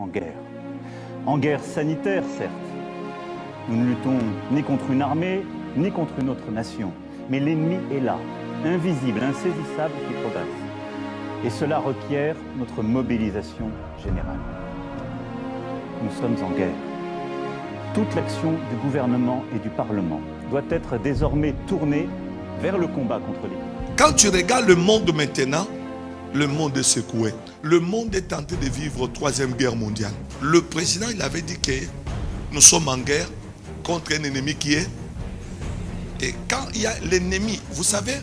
en guerre. En guerre sanitaire, certes. Nous ne luttons ni contre une armée, ni contre une autre nation. Mais l'ennemi est là, invisible, insaisissable, qui progresse. Et cela requiert notre mobilisation générale. Nous sommes en guerre. Toute l'action du gouvernement et du Parlement doit être désormais tournée vers le combat contre l'ennemi. Quand tu regardes le monde maintenant, le monde est secoué. Le monde est en train de vivre la Troisième Guerre mondiale. Le président, il avait dit que nous sommes en guerre contre un ennemi qui est... Et quand il y a l'ennemi, vous savez,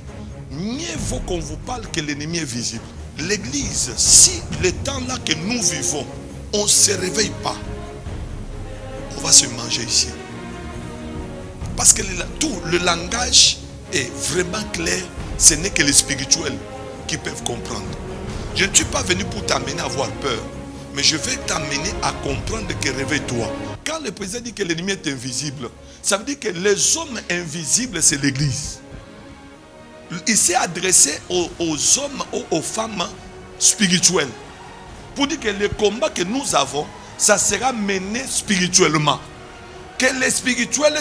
mieux vaut qu'on vous parle que l'ennemi est visible. L'église, si le temps là que nous vivons, on ne se réveille pas, on va se manger ici. Parce que tout le langage est vraiment clair, ce n'est que les spirituels qui peuvent comprendre. Je ne suis pas venu pour t'amener à avoir peur, mais je vais t'amener à comprendre que réveille-toi. Quand le président dit que l'ennemi est invisible, ça veut dire que les hommes invisibles, c'est l'église. Il s'est adressé aux hommes ou aux femmes spirituelles. Pour dire que le combat que nous avons, ça sera mené spirituellement. Que les spirituels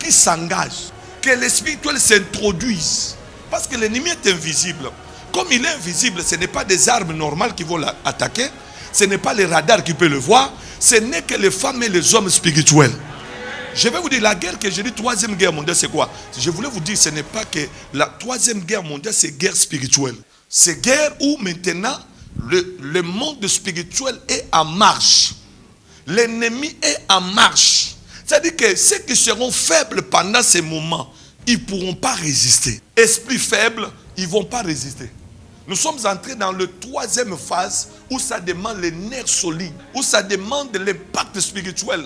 qui s'engagent. Que les spirituels s'introduisent. Parce que l'ennemi est invisible. Comme il est invisible, ce n'est pas des armes normales qui vont l'attaquer. Ce n'est pas les radars qui peuvent le voir. Ce n'est que les femmes et les hommes spirituels. Je vais vous dire, la guerre que j'ai dit, Troisième Guerre mondiale, c'est quoi? Je voulais vous dire, ce n'est pas que la Troisième Guerre mondiale, c'est guerre spirituelle. C'est guerre où maintenant, le monde spirituel est en marche. L'ennemi est en marche. C'est-à-dire que ceux qui seront faibles pendant ces moments, ils ne pourront pas résister. Esprits faibles, ils ne vont pas résister. Nous sommes entrés dans la troisième phase où ça demande les nerfs solides, où ça demande l'impact spirituel,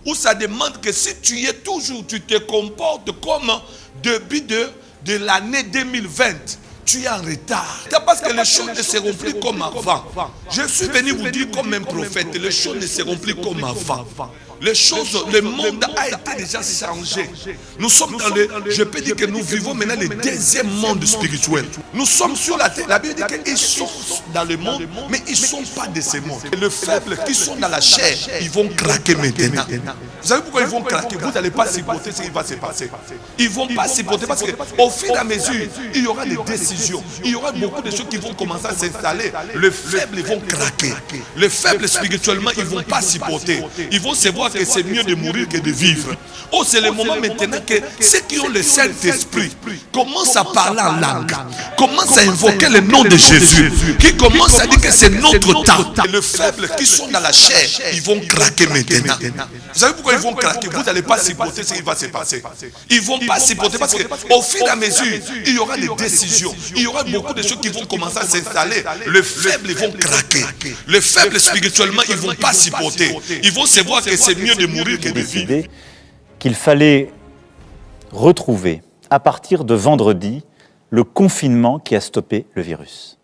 où ça demande que si tu y es toujours, tu te comportes comme début de l'année 2020, tu es en retard. C'est parce que les choses ne seront plus comme avant. Je suis venu vous dire comme un prophète, les choses ne seront plus comme avant. Les choses, le monde a été déjà changé. Nous sommes dans le, je peux dire que nous vivons maintenant le deuxième monde spirituel. Nous sommes sur la terre. La Bible dit qu'ils sont dans le monde, mais ils ne sont pas de ce monde. Et les faibles qui sont dans la chair, ils vont craquer maintenant. Vous savez pourquoi ils vont craquer? Vous n'allez pas supporter ce qui va se passer. Ils ne vont pas supporter parce qu'au fur et à mesure, il y aura des décisions. Il y aura beaucoup de choses qui vont commencer à s'installer. Les faibles vont craquer. Les faibles spirituellement, ils ne vont pas supporter. Ils vont se voir que c'est mieux de mourir que de vivre. Oh, c'est le moment maintenant que ceux qui ont le Saint-Esprit commencent à parler en langue, commencent à invoquer le nom de Jésus, qui commencent à dire que c'est notre temps. Et les faibles qui sont dans la chair, ils vont craquer maintenant. Vous savez pourquoi ils vont craquer? Vous n'allez pas supporter ce qui va se passer. Ils ne vont pas supporter parce qu'au fur et à mesure, il y aura des décisions. Il y aura beaucoup de choses qui vont commencer à s'installer. Les faibles vont craquer. Les faibles spirituellement, ils ne vont pas supporter. Ils vont se voir que c'est mieux de mourir que de vivre. Qu'il fallait retrouver, à partir de vendredi, le confinement qui a stoppé le virus.